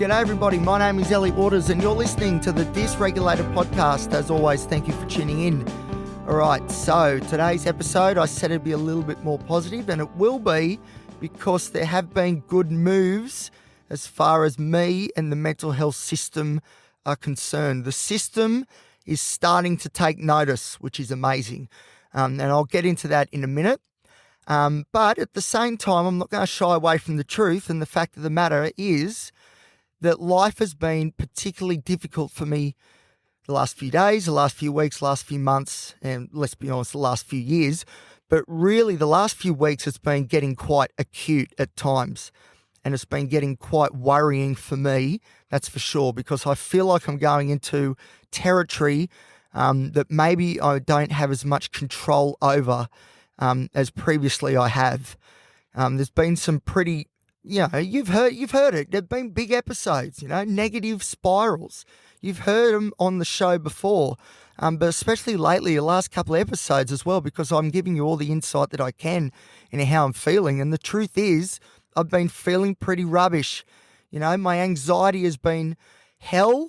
G'day everybody, my name is Ellie Waters and you're listening to the Dysregulated Podcast. As always, thank you for tuning in. Alright, so today's episode I said it'd be a little bit more positive, and it will be because there have been good moves as far as me and the mental health system are concerned. The system is starting to take notice, which is amazing, and I'll get into that in a minute. But at the same time, I'm not going to shy away from the truth, and the fact of the matter is that life has been particularly difficult for me the last few days, the last few weeks, last few months, and let's be honest, the last few years. But really, the last few weeks, it's been getting quite acute at times, and it's been getting quite worrying for me, that's for sure, because I feel like I'm going into territory that maybe I don't have as much control over as previously I have. There's been some pretty, you've heard it. There've been big episodes, negative spirals. You've heard them on the show before, but especially lately, the last couple of episodes as well, because I'm giving you all the insight that I can into how I'm feeling. And the truth is, I've been feeling pretty rubbish. My anxiety has been hell,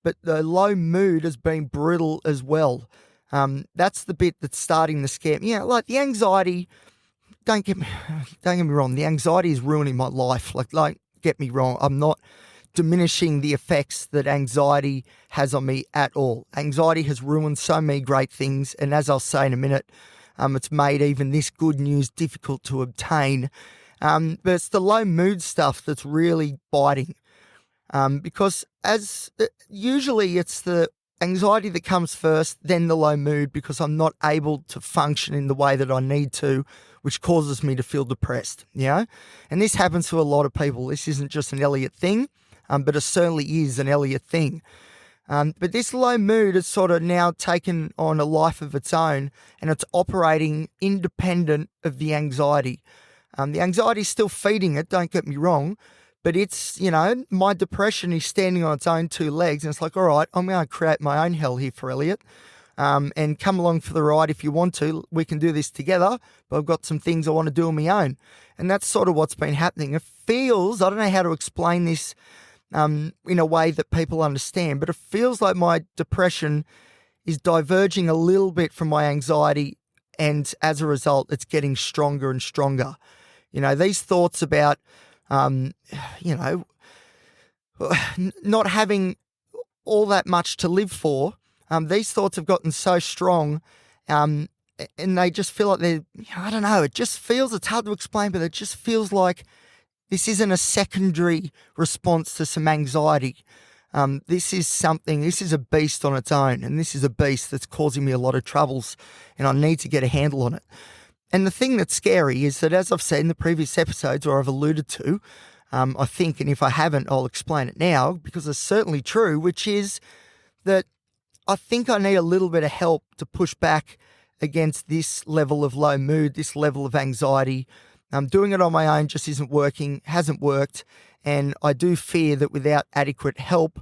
but the low mood has been brutal as well. That's the bit that's starting to scare me. Like the anxiety. Don't get me wrong. The anxiety is ruining my life. Don't get me wrong. I'm not diminishing the effects that anxiety has on me at all. Anxiety has ruined so many great things, and as I'll say in a minute, it's made even this good news difficult to obtain. But it's the low mood stuff that's really biting, because usually it's the anxiety that comes first, then the low mood, because I'm not able to function in the way that I need to, which causes me to feel depressed, And this happens to a lot of people. This isn't just an Elliot thing, but it certainly is an Elliot thing. But this low mood has sort of now taken on a life of its own, and it's operating independent of the anxiety. The anxiety is still feeding it, don't get me wrong, but it's, my depression is standing on its own two legs, and it's like, all right, I'm going to create my own hell here for Elliot. And come along for the ride if you want to. We can do this together, but I've got some things I want to do on my own. And that's sort of what's been happening. It feels, I don't know how to explain this in a way that people understand, but it feels like my depression is diverging a little bit from my anxiety, and as a result, it's getting stronger and stronger. These thoughts about, not having all that much to live for, these thoughts have gotten so strong, and they just feel like they're, I don't know, it's hard to explain, but it just feels like this isn't a secondary response to some anxiety. This is a beast on its own, and this is a beast that's causing me a lot of troubles, and I need to get a handle on it. And the thing that's scary is that, as I've said in the previous episodes, or I've alluded to, I think, and if I haven't, I'll explain it now, because it's certainly true, which is that I think I need a little bit of help to push back against this level of low mood, this level of anxiety. Doing it on my own just hasn't worked, and I do fear that without adequate help,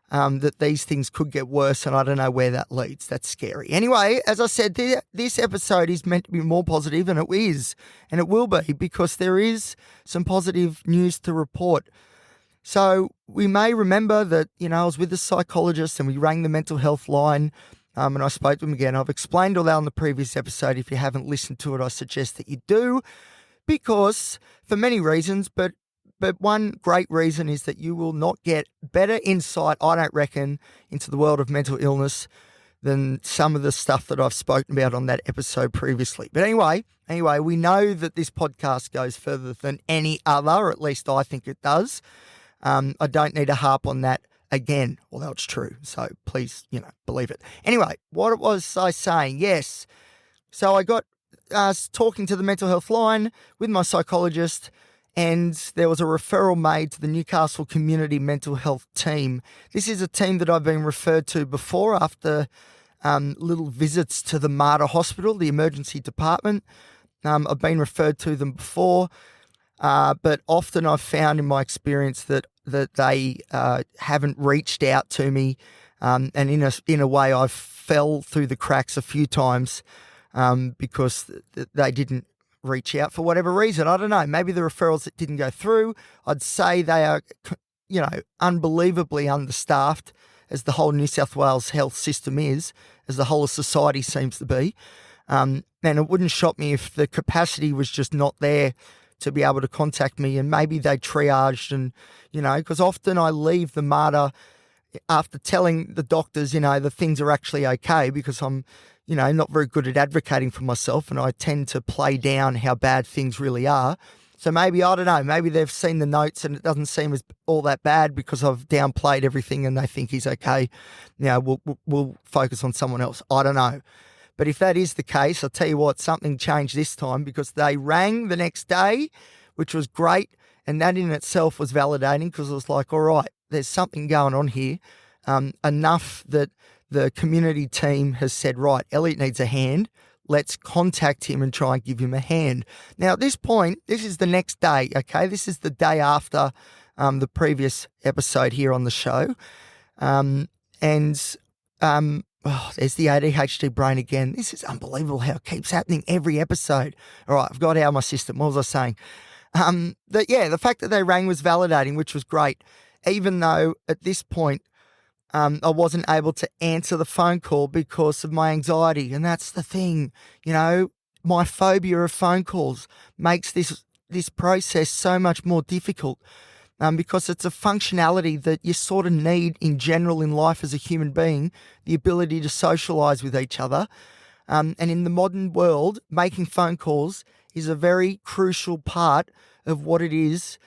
that these things could get worse, and I don't know where that leads. That's scary. Anyway, as I said, this episode is meant to be more positive, and it is, and it will be, because there is some positive news to report. So we may remember that, I was with a psychologist and we rang the mental health line, and I spoke to him again. I've explained all that on the previous episode. If you haven't listened to it, I suggest that you do, because for many reasons, but one great reason is that you will not get better insight, I don't reckon, into the world of mental illness than some of the stuff that I've spoken about on that episode previously. But anyway, we know that this podcast goes further than any other, or at least I think it does. I don't need to harp on that again, although it's true. So please, believe it. Anyway, what was I saying? Yes. So I got talking to the mental health line with my psychologist, and there was a referral made to the Newcastle Community Mental Health Team. This is a team that I've been referred to before after little visits to the Mater Hospital, the emergency department. I've been referred to them before, but often I've found in my experience that they haven't reached out to me, and in a way I've fell through the cracks a few times because they didn't reach out for whatever reason. I don't know. Maybe the referrals that didn't go through. I'd say they are, unbelievably understaffed as the whole New South Wales health system is, as the whole of society seems to be. And it wouldn't shock me if the capacity was just not there to be able to contact me, and maybe they triaged and, because often I leave the MARTA after telling the doctors, that things are actually okay, because I'm, not very good at advocating for myself, and I tend to play down how bad things really are. So maybe, I don't know, maybe they've seen the notes and it doesn't seem as all that bad because I've downplayed everything and they think he's okay. We'll focus on someone else. I don't know. But if that is the case, I'll tell you what, something changed this time, because they rang the next day, which was great. And that in itself was validating, because it was like, all right, there's something going on here. Enough that the community team has said, right, Elliot needs a hand. Let's contact him and try and give him a hand. Now, at this point, this is the next day, okay? This is the day after the previous episode here on the show. There's the ADHD brain again. This is unbelievable how it keeps happening every episode. All right, I've got out of my system. What was I saying? The fact that they rang was validating, which was great, even though at this point I wasn't able to answer the phone call because of my anxiety. And that's the thing, my phobia of phone calls makes this process so much more difficult. Because it's a functionality that you sort of need in general in life as a human being, the ability to socialise with each other. And in the modern world, making phone calls is a very crucial part of what it is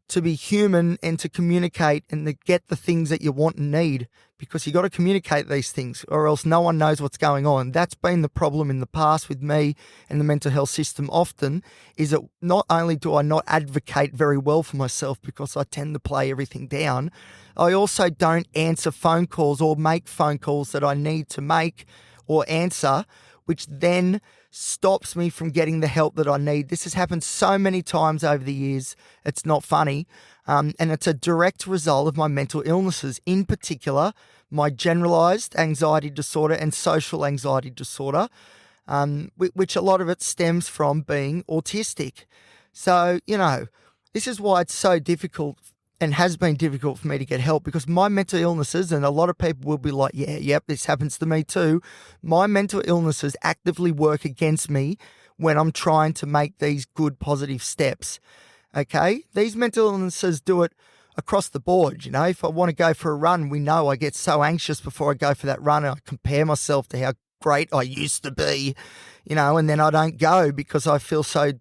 to be human and to communicate and to get the things that you want and need, because you got to communicate these things or else no one knows what's going on. That's been the problem in the past with me and the mental health system often, is that not only do I not advocate very well for myself because I tend to play everything down, I also don't answer phone calls or make phone calls that I need to make or answer, which then stops me from getting the help that I need. This has happened so many times over the years. It's not funny. And it's a direct result of my mental illnesses, in particular, my generalized anxiety disorder and social anxiety disorder, which a lot of it stems from being autistic. So, this is why it's so difficult and has been difficult for me to get help, because my mental illnesses, and a lot of people will be like, this happens to me too. My mental illnesses actively work against me when I'm trying to make these good positive steps. Okay? These mental illnesses do it across the board. If I want to go for a run, we know I get so anxious before I go for that run, and I compare myself to how great I used to be, and then I don't go because I feel so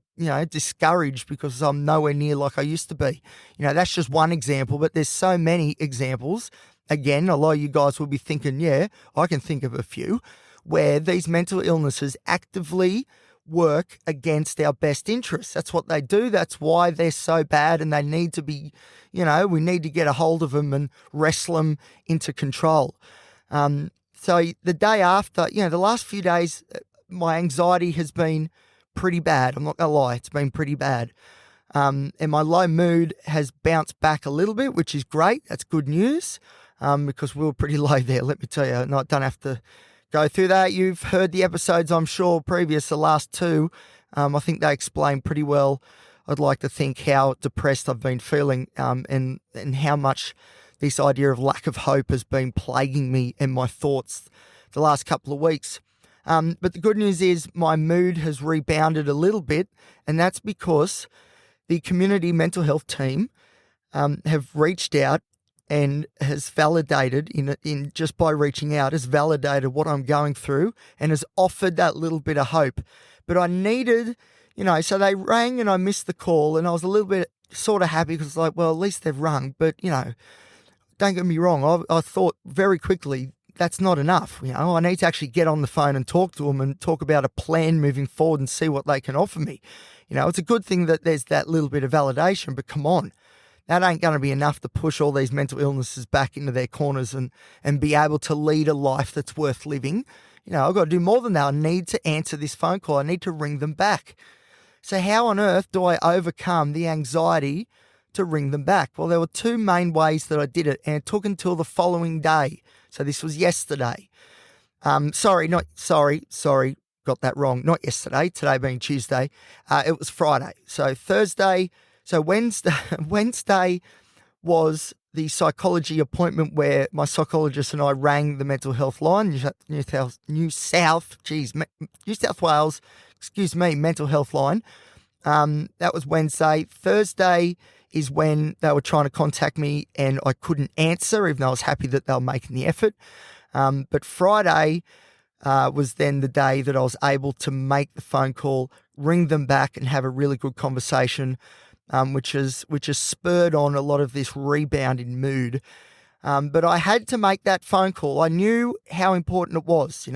discouraged because I'm nowhere near like I used to be. That's just one example, but there's so many examples. Again, a lot of you guys will be thinking, yeah, I can think of a few, where these mental illnesses actively work against our best interests. That's what they do. That's why they're so bad, and they need to be, we need to get a hold of them and wrestle them into control. So the day after, the last few days, my anxiety has been pretty bad. I'm not going to lie. It's been pretty bad. And my low mood has bounced back a little bit, which is great. That's good news, because we were pretty low there, let me tell you. And I don't have to go through that. You've heard the episodes, I'm sure, previous, the last two. I think they explain pretty well, I'd like to think, how depressed I've been feeling, and how much this idea of lack of hope has been plaguing me and my thoughts the last couple of weeks. But the good news is my mood has rebounded a little bit, and that's because the community mental health team have reached out and has validated, in just by reaching out, has validated what I'm going through and has offered that little bit of hope. But I needed, so they rang and I missed the call, and I was a little bit sort of happy because like, well, at least they've rung. But, don't get me wrong, I thought very quickly, that's not enough. I need to actually get on the phone and talk to them and talk about a plan moving forward and see what they can offer me. It's a good thing that there's that little bit of validation, but come on, that ain't going to be enough to push all these mental illnesses back into their corners and be able to lead a life that's worth living. I've got to do more than that. I need to answer this phone call. I need to ring them back. So how on earth do I overcome the anxiety to ring them back? Well, there were two main ways that I did it, and it took until the following day. So this was yesterday. Sorry, got that wrong. Not yesterday, today being Tuesday. It was Friday. So Wednesday was the psychology appointment where my psychologist and I rang the mental health line, New South Wales, mental health line. That was Wednesday. Thursday is when they were trying to contact me and I couldn't answer, even though I was happy that they were making the effort. But Friday was then the day that I was able to make the phone call, ring them back and have a really good conversation, which has spurred on a lot of this rebound in mood. But I had to make that phone call. I knew how important it was,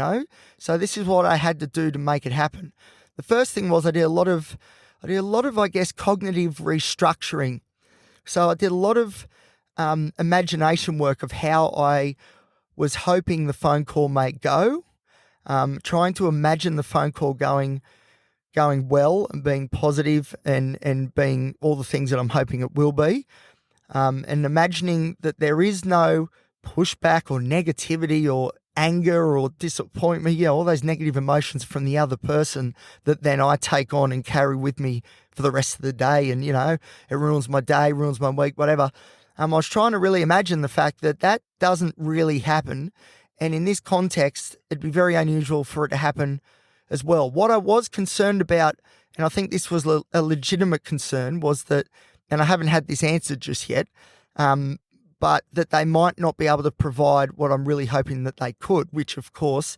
So this is what I had to do to make it happen. The first thing was I did a lot of, I guess, cognitive restructuring. So I did a lot of imagination work of how I was hoping the phone call may go, trying to imagine the phone call going well and being positive and being all the things that I'm hoping it will be, and imagining that there is no pushback or negativity or anger or disappointment, all those negative emotions from the other person that then I take on and carry with me for the rest of the day. And, it ruins my day, ruins my week, whatever. I was trying to really imagine the fact that that doesn't really happen. And in this context, it'd be very unusual for it to happen as well. What I was concerned about, and I think this was a legitimate concern, was that, and I haven't had this answered just yet, but that they might not be able to provide what I'm really hoping that they could, which of course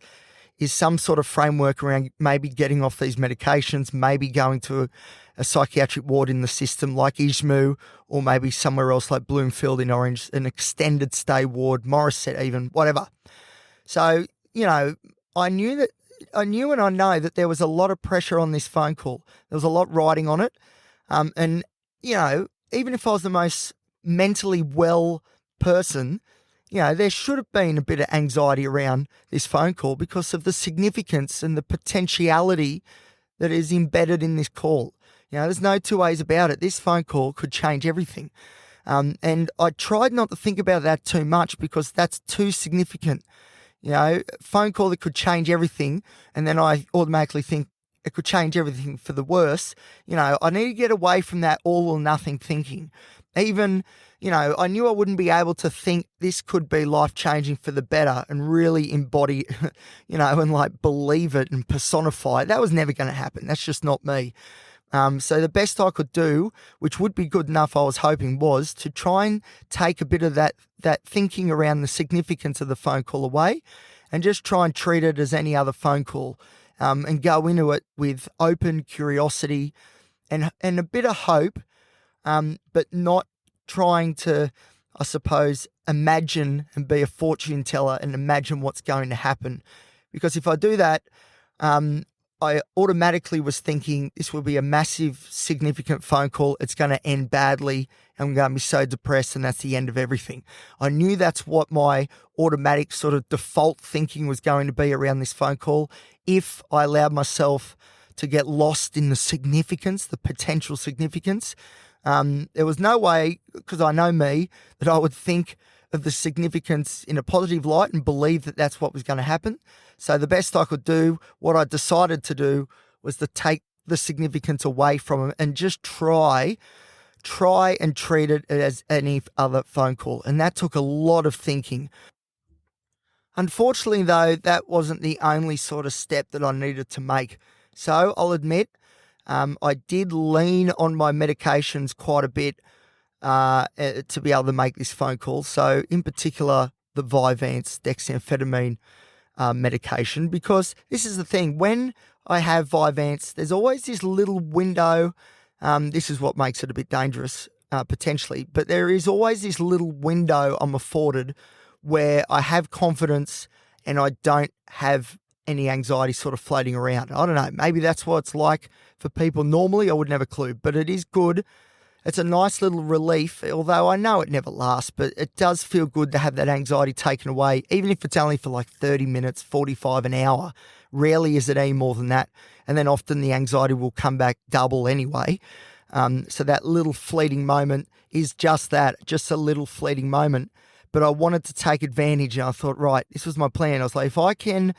is some sort of framework around maybe getting off these medications, maybe going to a psychiatric ward in the system like ISMU, or maybe somewhere else like Bloomfield in Orange, an extended stay ward, Morisset even, whatever. So, I knew and I know that there was a lot of pressure on this phone call. There was a lot riding on it. And, even if I was the most mentally well person, there should have been a bit of anxiety around this phone call because of the significance and the potentiality that is embedded in this call. There's no two ways about it. This phone call could change everything. And I tried not to think about that too much because that's too significant. Phone call that could change everything. And then I automatically think it could change everything for the worse. I need to get away from that all or nothing thinking. Even, I knew I wouldn't be able to think this could be life-changing for the better and really embody, and like believe it and personify it. That was never going to happen. That's just not me. So the best I could do, which would be good enough, I was hoping, was to try and take a bit of that thinking around the significance of the phone call away and just try and treat it as any other phone call, and go into it with open curiosity and a bit of hope, but not trying to, I suppose, imagine and be a fortune teller and imagine what's going to happen. Because if I do that, I automatically was thinking this will be a massive, significant phone call. It's going to end badly. I'm going to be so depressed and that's the end of everything. I knew that's what my automatic sort of default thinking was going to be around this phone call if I allowed myself to get lost in the significance, the potential significance. There was no way, because I know me, that I would think of the significance in a positive light and believe that that's what was going to happen. So the best I could do, what I decided to do, was to take the significance away from it and just try and treat it as any other phone call. And that took a lot of thinking. Unfortunately, though, that wasn't the only sort of step that I needed to make. So I'll admit, I did lean on my medications quite a bit to be able to make this phone call. So in particular, the Vyvanse dexamphetamine medication, because this is the thing. When I have Vyvanse, there's always this little window. This is what makes it a bit dangerous, potentially. But there is always this little window I'm afforded where I have confidence and I don't have any anxiety sort of floating around. I don't know. Maybe that's what it's like for people normally. I wouldn't have a clue. But it is good. It's a nice little relief, although I know it never lasts, but it does feel good to have that anxiety taken away, even if it's only for like 30 minutes, 45, an hour. Rarely is it any more than that. And then often the anxiety will come back double anyway. So that little fleeting moment is just that, just a little fleeting moment. But I wanted to take advantage and I thought, right, this was my plan. I was like, if I can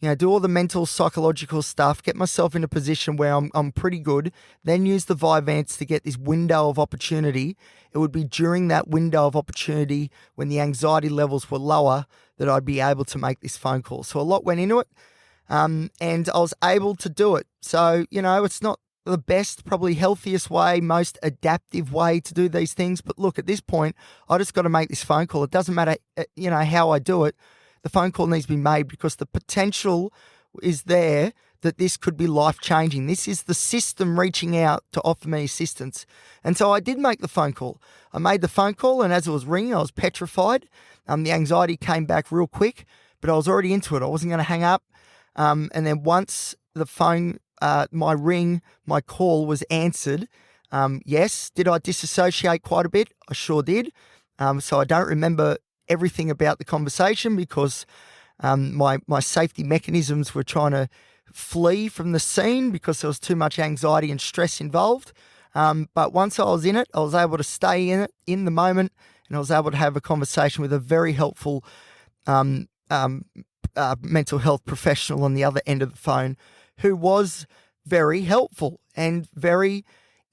do all the mental, psychological stuff, get myself in a position where I'm pretty good, then use the Vyvanse to get this window of opportunity. It would be during that window of opportunity when the anxiety levels were lower that I'd be able to make this phone call. So a lot went into it, and I was able to do it. So, it's not the best, probably healthiest way, most adaptive way to do these things. But look, at this point, I just got to make this phone call. It doesn't matter, how I do it. The phone call needs to be made because the potential is there that this could be life-changing. This is the system reaching out to offer me assistance. And so I did make the phone call. I made the phone call, and as it was ringing, I was petrified. The anxiety came back real quick, but I was already into it. I wasn't going to hang up. And then once the phone, my call was answered, yes, did I disassociate quite a bit? I sure did. So I don't remember everything about the conversation because my safety mechanisms were trying to flee from the scene because there was too much anxiety and stress involved. But once I was in it, I was able to stay in it in the moment, and I was able to have a conversation with a very helpful mental health professional on the other end of the phone who was very helpful and very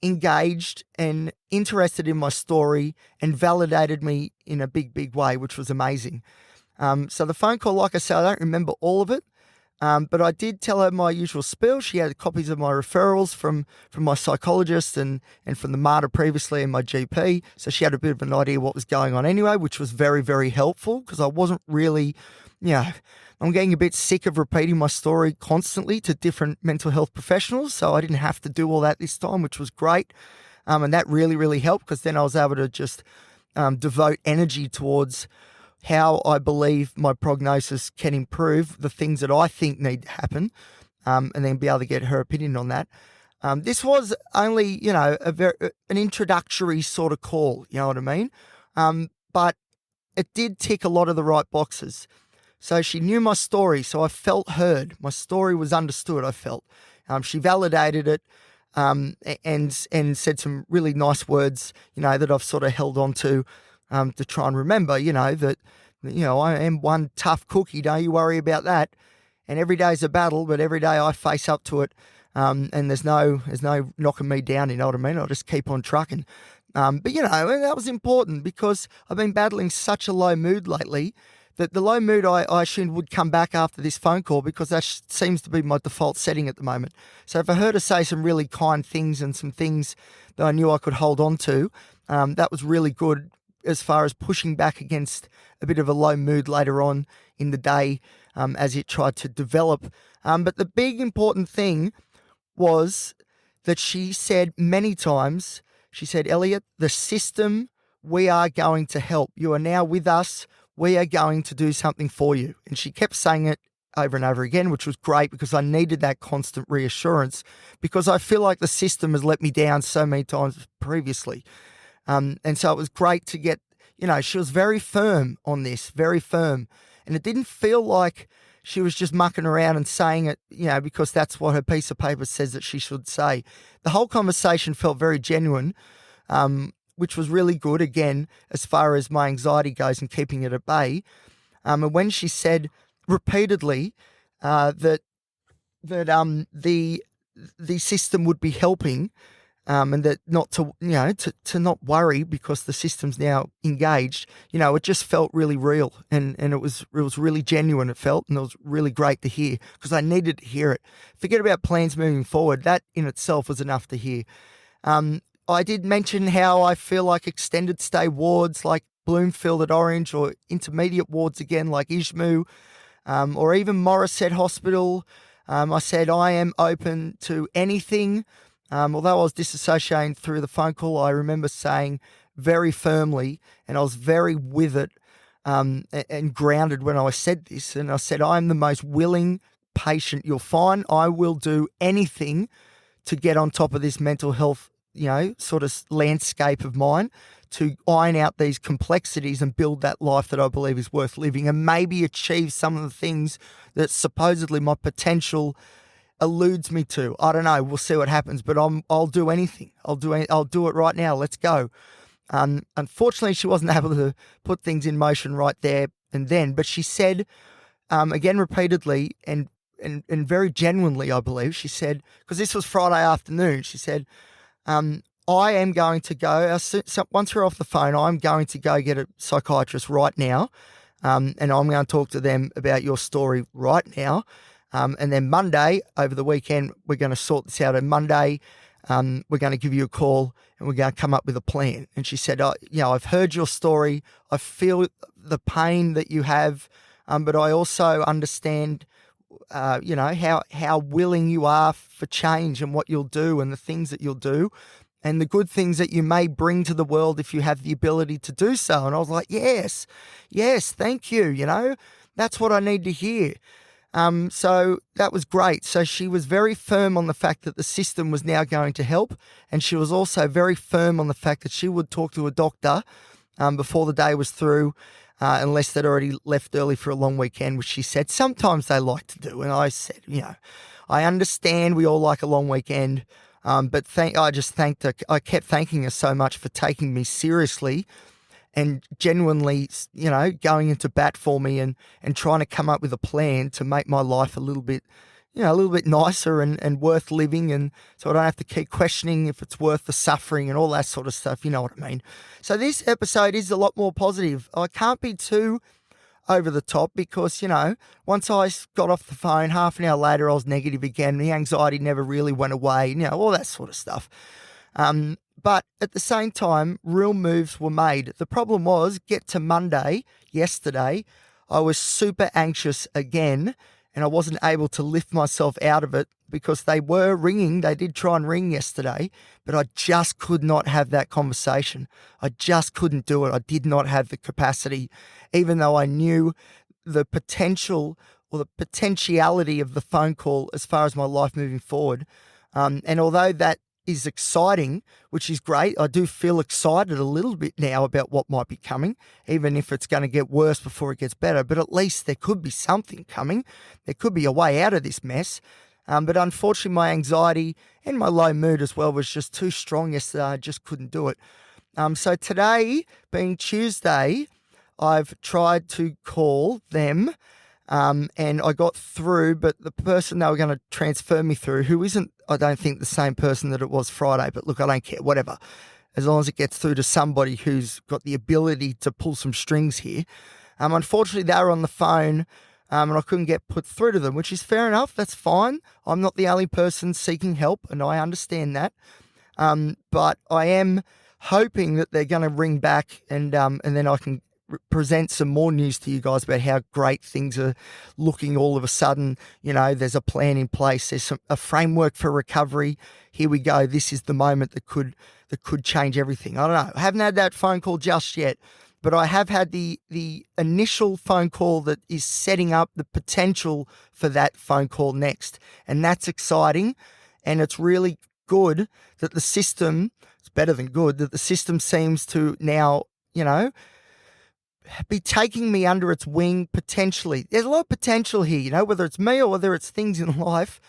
engaged and interested in my story and validated me in a big, big way, which was amazing. So the phone call, like I said, I don't remember all of it, but I did tell her my usual spiel. She had copies of my referrals from my psychologist and from the MATA previously and my GP, so she had a bit of an idea what was going on anyway, which was very, very helpful because I wasn't really, I'm getting a bit sick of repeating my story constantly to different mental health professionals, so I didn't have to do all that this time, which was great. And that really, really helped because then I was able to just devote energy towards how I believe my prognosis can improve, the things that I think need to happen, and then be able to get her opinion on that. This was only, an introductory sort of call, you know what I mean? But it did tick a lot of the right boxes. So she knew my story, so I felt heard. My story was understood, I felt. She validated it and said some really nice words, that I've sort of held on to try and remember, that, I am one tough cookie, don't you worry about that. And every day's a battle, but every day I face up to it, and there's no knocking me down, you know what I mean? I'll just keep on trucking. But, that was important because I've been battling such a low mood lately that the low mood I assumed would come back after this phone call because that seems to be my default setting at the moment. So if I heard her say some really kind things and some things that I knew I could hold on to, that was really good as far as pushing back against a bit of a low mood later on in the day as it tried to develop. But the big important thing was that she said many times, she said, Elliot, the system, we are going to help. You are now with us. We are going to do something for you. And she kept saying it over and over again, which was great because I needed that constant reassurance because I feel like the system has let me down so many times previously. And so it was great to get, she was very firm on this, very firm. And it didn't feel like she was just mucking around and saying it, because that's what her piece of paper says that she should say. The whole conversation felt very genuine, which was really good, again, as far as my anxiety goes and keeping it at bay. And when she said repeatedly that the system would be helping, and that not to, to not worry because the system's now engaged, it just felt really real and it was really genuine, it felt, and it was really great to hear because I needed to hear it. Forget about plans moving forward. That in itself was enough to hear. I did mention how I feel like extended stay wards like Bloomfield at Orange or intermediate wards again like Ishmu, or even Morisset Hospital. I said I am open to anything. Although I was disassociating through the phone call, I remember saying very firmly, and I was very with it and grounded when I said this, and I said, I'm the most willing patient you'll find. I will do anything to get on top of this mental health sort of landscape of mine to iron out these complexities and build that life that I believe is worth living and maybe achieve some of the things that supposedly my potential alludes me to. I don't know. We'll see what happens, but I'll do anything. I'll do it right now. Let's go. Unfortunately, she wasn't able to put things in motion right there and then, but she said, again repeatedly and and very genuinely, I believe, she said, because this was Friday afternoon, she said, I am going to go, once we're off the phone, I'm going to go get a psychiatrist right now, and I'm going to talk to them about your story right now. And then Monday, over the weekend, we're going to sort this out. And Monday, we're going to give you a call and we're going to come up with a plan. And she said, I've heard your story. I feel the pain that you have, but I also understand, how willing you are for change and what you'll do and the things that you'll do and the good things that you may bring to the world if you have the ability to do so. And I was like, yes, thank you. That's what I need to hear. So that was great. So she was very firm on the fact that the system was now going to help. And she was also very firm on the fact that she would talk to a doctor before the day was through, unless they'd already left early for a long weekend, which she said sometimes they like to do. And I said, I understand we all like a long weekend, but I kept thanking her so much for taking me seriously and genuinely, going into bat for me and trying to come up with a plan to make my life a little bit nicer and worth living. And so I don't have to keep questioning if it's worth the suffering and all that sort of stuff. You know what I mean? So this episode is a lot more positive. I can't be too over the top because, once I got off the phone, half an hour later, I was negative again. The anxiety never really went away, all that sort of stuff. But at the same time, real moves were made. The problem was, get to Monday, yesterday, I was super anxious again, and I wasn't able to lift myself out of it because they were ringing. They did try and ring yesterday, but I just could not have that conversation. I just couldn't do it. I did not have the capacity, even though I knew the potential or the potentiality of the phone call as far as my life moving forward. And although that is exciting, which is great, I do feel excited a little bit now about what might be coming, even if it's going to get worse before it gets better. But at least there could be something coming. There could be a way out of this mess. But unfortunately, my anxiety and my low mood as well was just too strong yesterday. I just couldn't do it. So today, being Tuesday, I've tried to call them, and I got through, but the person they were going to transfer me through, who isn't, I don't think, the same person that it was Friday, but look, I don't care, whatever. As long as it gets through to somebody who's got the ability to pull some strings here. Unfortunately, they were on the phone, and I couldn't get put through to them, which is fair enough. That's fine. I'm not the only person seeking help, and I understand that. But I am hoping that they're going to ring back and then I can present some more news to you guys about how great things are looking all of a sudden. There's a plan in place. There's a framework for recovery. Here we go. This is the moment that could change everything. I don't know. I haven't had that phone call just yet, but I have had the initial phone call that is setting up the potential for that phone call next. And that's exciting. And it's really good that the system, it's better than good, that the system seems to now, be taking me under its wing potentially. There's a lot of potential here, whether it's me or whether it's things in life.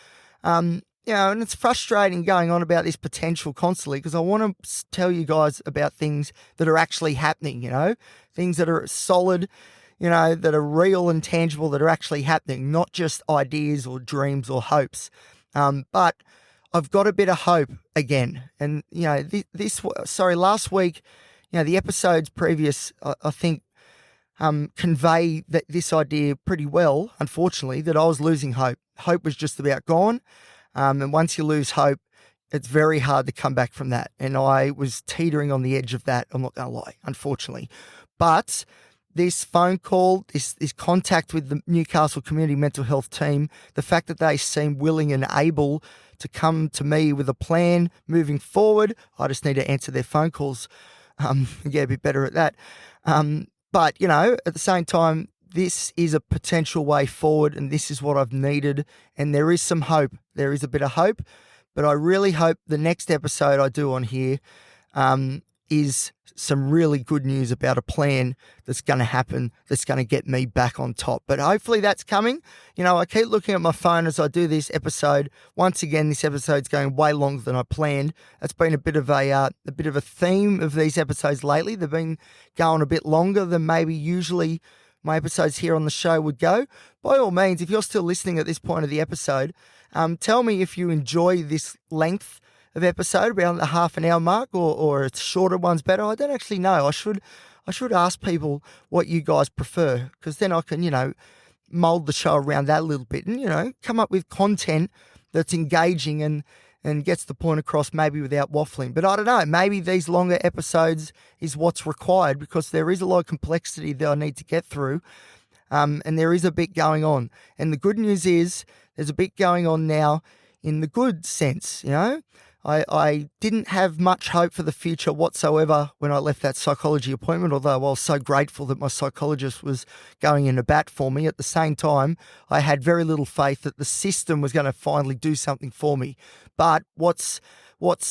And it's frustrating going on about this potential constantly because I want to tell you guys about things that are actually happening, things that are solid, that are real and tangible, that are actually happening, not just ideas or dreams or hopes. But I've got a bit of hope again. And, last week, the episodes previous, I think, convey this idea pretty well, unfortunately, that I was losing hope. Hope was just about gone. And once you lose hope, it's very hard to come back from that. And I was teetering on the edge of that, I'm not going to lie, unfortunately. But this phone call, this contact with the Newcastle Community Mental Health team, the fact that they seem willing and able to come to me with a plan moving forward, I just need to answer their phone calls, get a bit better at that. But, at the same time, this is a potential way forward and this is what I've needed. And there is some hope. There is a bit of hope. But I really hope the next episode I do on here is some really good news about a plan that's going to happen, that's going to get me back on top. But hopefully that's coming. I keep looking at my phone as I do this episode. Once again, this episode's going way longer than I planned. It's been a bit of a theme of these episodes lately. They've been going a bit longer than maybe usually my episodes here on the show would go. By all means, if you're still listening at this point of the episode, tell me if you enjoy this length of episode, around the half an hour mark, or it's shorter ones better. I don't actually know. I should ask people what you guys prefer, because then I can, mold the show around that a little bit and, come up with content that's engaging and gets the point across maybe without waffling. But I don't know, maybe these longer episodes is what's required, because there is a lot of complexity that I need to get through, and there is a bit going on. And the good news is there's a bit going on now in the good sense, I didn't have much hope for the future whatsoever when I left that psychology appointment, although I was so grateful that my psychologist was going in a bat for me. At the same time, I had very little faith that the system was going to finally do something for me. But what's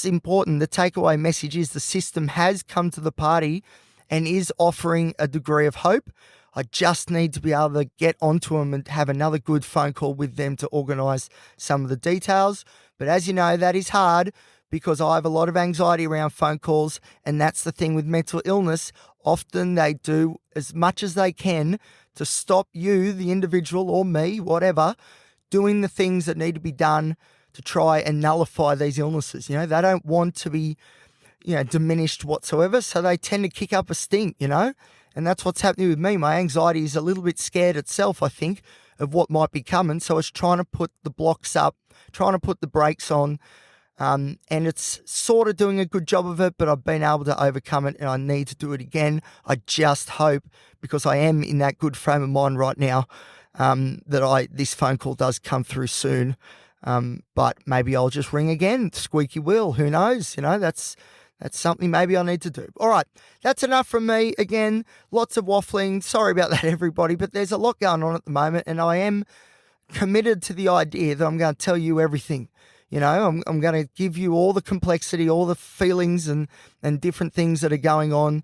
important, the takeaway message is the system has come to the party and is offering a degree of hope. I just need to be able to get onto them and have another good phone call with them to organise some of the details. But as you know, that is hard because I have a lot of anxiety around phone calls, and that's the thing with mental illness. Often they do as much as they can to stop you, the individual, or me, whatever, doing the things that need to be done to try and nullify these illnesses. They don't want to be, diminished whatsoever, so they tend to kick up a stink, and that's what's happening with me. My anxiety is a little bit scared itself, I think, of what might be coming. So it's trying to put the blocks up, trying to put the brakes on, and it's sort of doing a good job of it, but I've been able to overcome it, and I need to do it again. I just hope, because I am in that good frame of mind right now, that this phone call does come through soon. But maybe I'll just ring again, squeaky wheel. Who knows? That's something maybe I need to do. All right, that's enough from me. Again, lots of waffling. Sorry about that, everybody, but there's a lot going on at the moment, and I am committed to the idea that I'm going to tell you everything. I'm going to give you all the complexity, all the feelings and different things that are going on,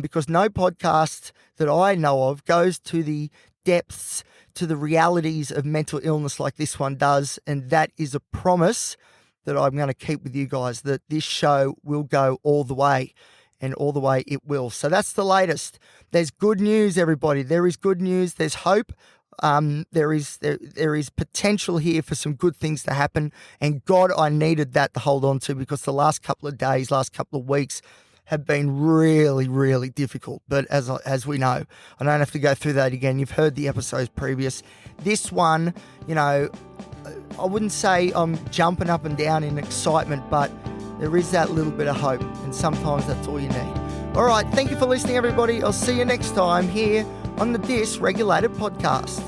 because no podcast that I know of goes to the depths, to the realities of mental illness like this one does, and that is a promise that I'm going to keep with you guys, that this show will go all the way, and all the way it will. So that's the latest. There's good news, everybody. There is good news. There's hope. There is potential here for some good things to happen. And God, I needed that to hold on to, because the last couple of days, last couple of weeks have been really, really difficult. But as we know, I don't have to go through that again. You've heard the episodes previous. This one, I wouldn't say I'm jumping up and down in excitement, but there is that little bit of hope, and sometimes that's all you need. All right, thank you for listening, everybody. I'll see you next time here on the Dysregulated Podcast.